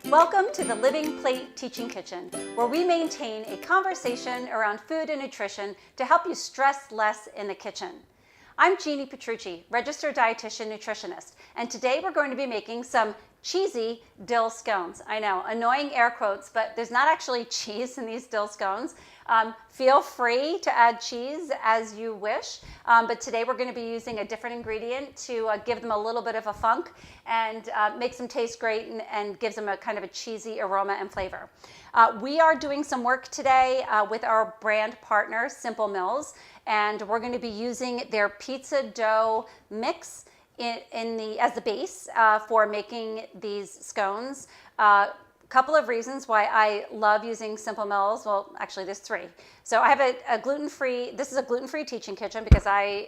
Welcome to the Living Plate Teaching Kitchen, where we maintain a conversation around food and nutrition to help you stress less in the kitchen. I'm Jeannie Petrucci, registered dietitian nutritionist, and today we're going to be making some cheesy dill scones. I know, annoying air quotes, but there's not actually cheese in these dill scones. Feel free to add cheese as you wish, but today we're going to be using a different ingredient to give them a little bit of a funk and makes them taste great and gives them a kind of a cheesy aroma and flavor. We are doing some work today with our brand partner, Simple Mills, and we're going to be using their pizza dough mix as the base for making these scones. Couple of reasons why I love using Simple Mills. Well, actually there's three. So I have a gluten-free, this is a gluten-free teaching kitchen because I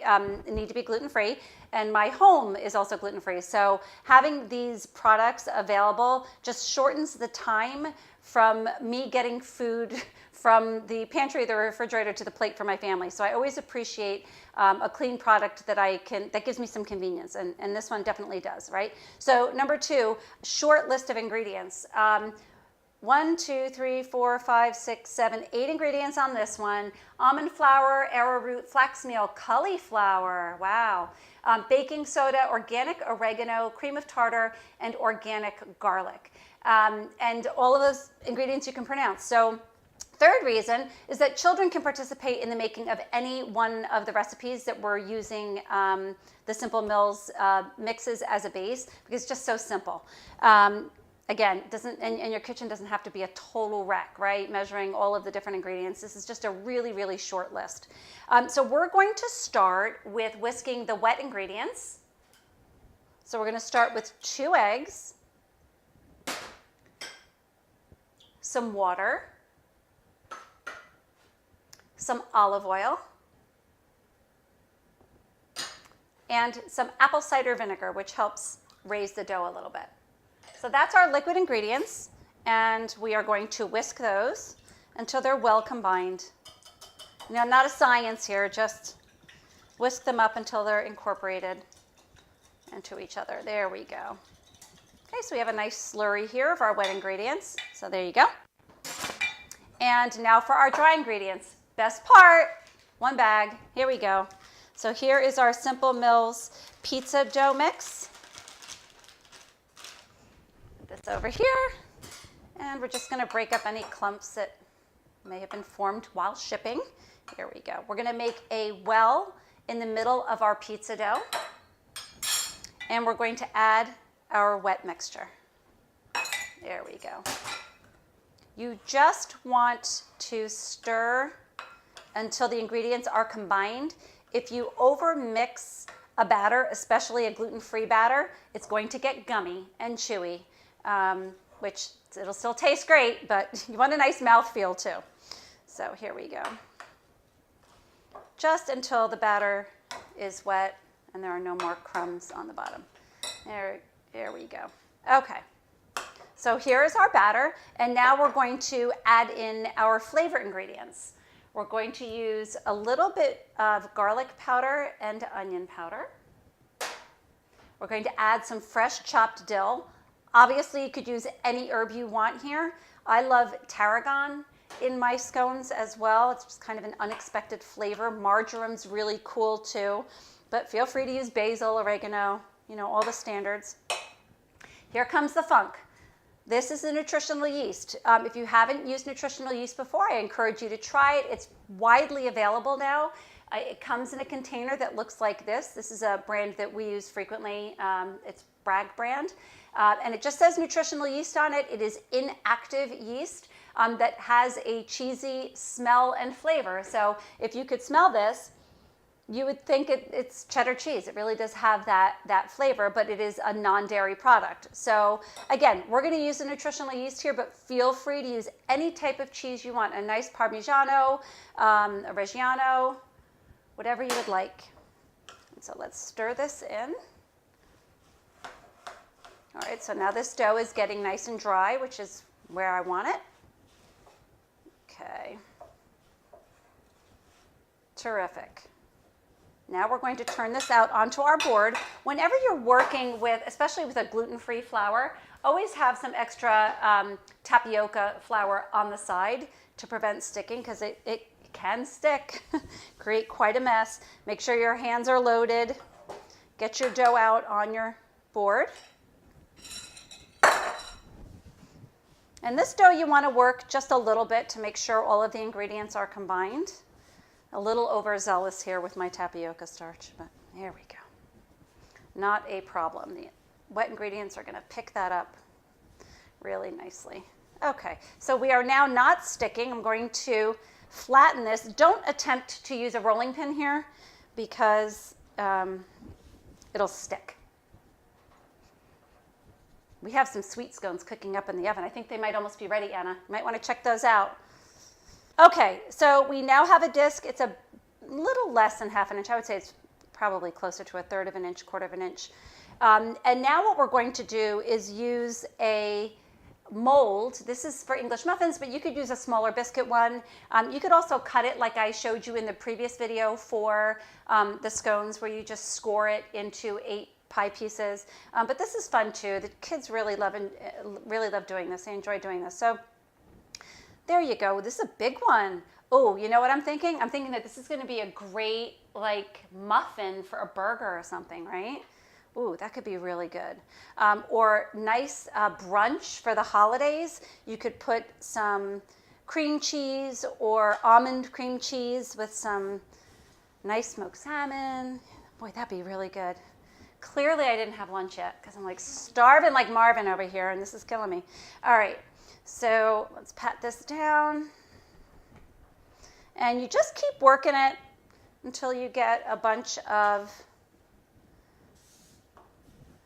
need to be gluten-free, and my home is also gluten-free. So having these products available just shortens the time from me getting food from the pantry, the refrigerator to the plate for my family. So I always appreciate a clean product that gives me some convenience, and this one definitely does, right? So number two, short list of ingredients. 1, 2, 3, 4, 5, 6, 7, 8 ingredients on this one. Almond flour, arrowroot, flax meal, cauliflower, wow. Baking soda, organic oregano, cream of tartar, and organic garlic. And all of those ingredients you can pronounce. So third reason is that children can participate in the making of any one of the recipes that we're using the Simple Mills mixes as a base, because it's just so simple. Again, and your kitchen doesn't have to be a total wreck, right? Measuring all of the different ingredients. This is just a really, really short list. So we're going to start with whisking the wet ingredients. So we're going to start with 2 eggs, some water, some olive oil, and some apple cider vinegar, which helps raise the dough a little bit. So that's our liquid ingredients, and we are going to whisk those until they're well combined. Now, not a science here, just whisk them up until they're incorporated into each other. There we go. Okay, so we have a nice slurry here of our wet ingredients. So there you go. And now for our dry ingredients. Best part, 1 bag. Here we go. So here is our Simple Mills pizza dough mix. Put this over here. And we're just going to break up any clumps that may have been formed while shipping. Here we go. We're going to make a well in the middle of our pizza dough. And we're going to add our wet mixture. There we go. You just want to stir until the ingredients are combined. If you over mix a batter, especially a gluten-free batter, it's going to get gummy and chewy, which it'll still taste great, but you want a nice mouthfeel too. So here we go. Just until the batter is wet and there are no more crumbs on the bottom. There we go. Okay. So here is our batter, and now we're going to add in our flavor ingredients. We're going to use a little bit of garlic powder and onion powder. We're going to add some fresh chopped dill. Obviously, you could use any herb you want here. I love tarragon in my scones as well. It's just kind of an unexpected flavor. Marjorine's really cool too, but feel free to use basil, oregano, you know, all the standards. Here comes the funk. This is the nutritional yeast. If you haven't used nutritional yeast before, I encourage you to try it. It's widely available now. It comes in a container that looks like this. This is a brand that we use frequently. It's Bragg brand. And it just says nutritional yeast on it. It is inactive yeast that has a cheesy smell and flavor. So if you could smell this, you would think it's cheddar cheese. It really does have that flavor, but it is a non-dairy product. So again, we're going to use the nutritional yeast here, but feel free to use any type of cheese you want. A nice Parmigiano, a Reggiano, whatever you would like. And so let's stir this in. All right, so now this dough is getting nice and dry, which is where I want it. Okay. Terrific. Now we're going to turn this out onto our board. Whenever you're working with, especially with a gluten-free flour, always have some extra tapioca flour on the side to prevent sticking, because it can stick, create quite a mess. Make sure your hands are loaded. Get your dough out on your board. And this dough you want to work just a little bit to make sure all of the ingredients are combined. A little overzealous here with my tapioca starch, but here we go. Not a problem. The wet ingredients are going to pick that up really nicely. Okay, so we are now not sticking. I'm going to flatten this. Don't attempt to use a rolling pin here because it'll stick. We have some sweet scones cooking up in the oven. I think they might almost be ready, Anna. You might want to check those out. Okay, so we now have a disc. It's a little less than half an inch. I would say it's probably closer to 1/3 of an inch, 1/4 of an inch. And now what we're going to do is use a mold. This is for English muffins, but you could use a smaller biscuit one. You could also cut it like I showed you in the previous video for the scones, where you just score it into 8 pie pieces. But this is fun too. The kids really love doing this. They enjoy doing this. So there you go. This is a big one. Oh, you know what I'm thinking? I'm thinking that this is going to be a great like muffin for a burger or something, right? Ooh, that could be really good. Or nice brunch for the holidays. You could put some cream cheese or almond cream cheese with some nice smoked salmon. Boy, that'd be really good. Clearly I didn't have lunch yet because I'm like starving like Marvin over here, and this is killing me. All right, so let's pat this down. And you just keep working it until you get a bunch of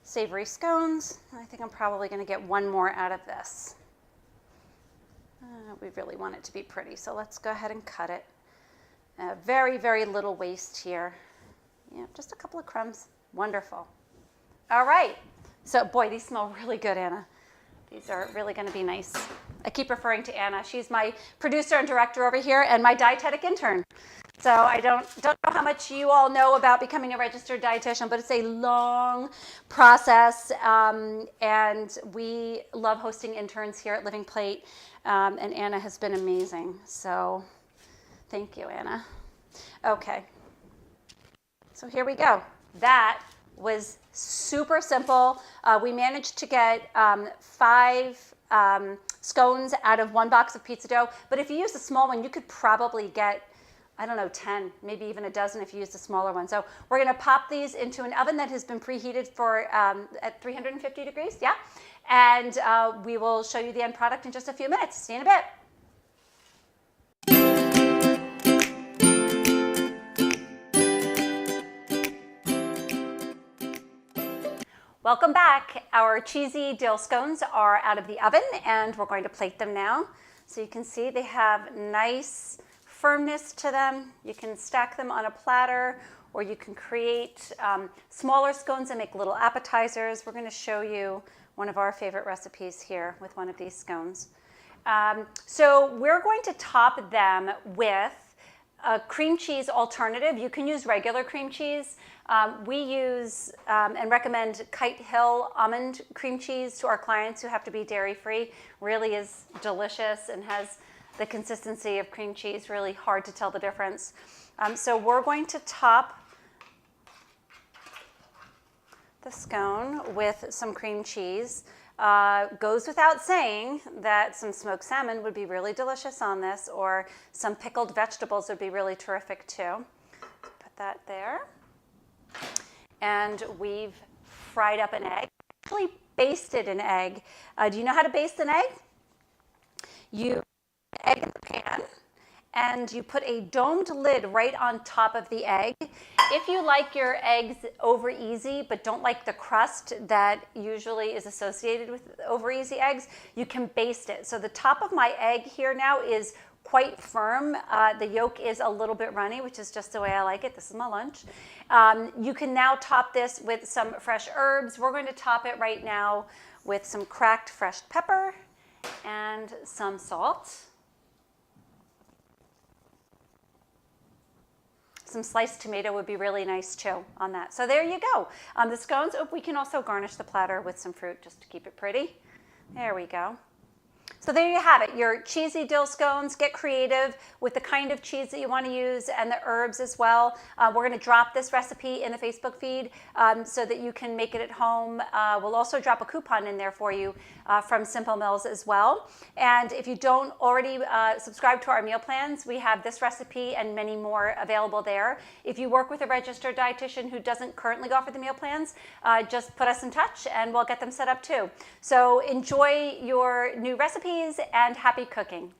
savory scones. I think I'm probably going to get one more out of this. We really want it to be pretty, so let's go ahead and cut it. Very, very little waste here. Yeah, just a couple of crumbs. Wonderful. All right. So, boy, these smell really good, Anna. These are really going to be nice. I keep referring to Anna. She's my producer and director over here and my dietetic intern. So I don't know how much you all know about becoming a registered dietitian, but it's a long process, and we love hosting interns here at Living Plate, and Anna has been amazing. So thank you, Anna. Okay. So here we go. That was super simple. We managed to get 5 scones out of 1 box of pizza dough, but if you use a small one, you could probably get, I don't know, 10, maybe even a dozen if you use the smaller one. So we're going to pop these into an oven that has been preheated for at 350 degrees, yeah? And we will show you the end product in just a few minutes. See you in a bit. Welcome back. Our cheesy dill scones are out of the oven, and we're going to plate them now. So you can see they have nice firmness to them. You can stack them on a platter, or you can create smaller scones and make little appetizers. We're going to show you one of our favorite recipes here with one of these scones. So we're going to top them with a cream cheese alternative. You can use regular cream cheese. We use and recommend Kite Hill almond cream cheese to our clients who have to be dairy-free. Really is delicious and has the consistency of cream cheese. Really hard to tell the difference. So we're going to top the scone with some cream cheese. Goes without saying that some smoked salmon would be really delicious on this, or some pickled vegetables would be really terrific too. Put that there. And we've fried up an egg, actually basted an egg. Do you know how to baste an egg? You put the egg in the pan, and you put a domed lid right on top of the egg. If you like your eggs over easy but don't like the crust that usually is associated with over easy eggs, you can baste it. So the top of my egg here now is quite firm. The yolk is a little bit runny, which is just the way I like it. This is my lunch. You can now top this with some fresh herbs. We're going to top it right now with some cracked fresh pepper and some salt. some sliced tomato would be really nice too on that. So there you go. The scones, we can also garnish the platter with some fruit just to keep it pretty. There we go. So there you have it, your cheesy dill scones. Get creative with the kind of cheese that you want to use and the herbs as well. We're going to drop this recipe in the Facebook feed so that you can make it at home. We'll also drop a coupon in there for you from Simple Mills as well. And if you don't already subscribe to our meal plans, we have this recipe and many more available there. If you work with a registered dietitian who doesn't currently offer the meal plans, just put us in touch and we'll get them set up too. So enjoy your new recipes and happy cooking.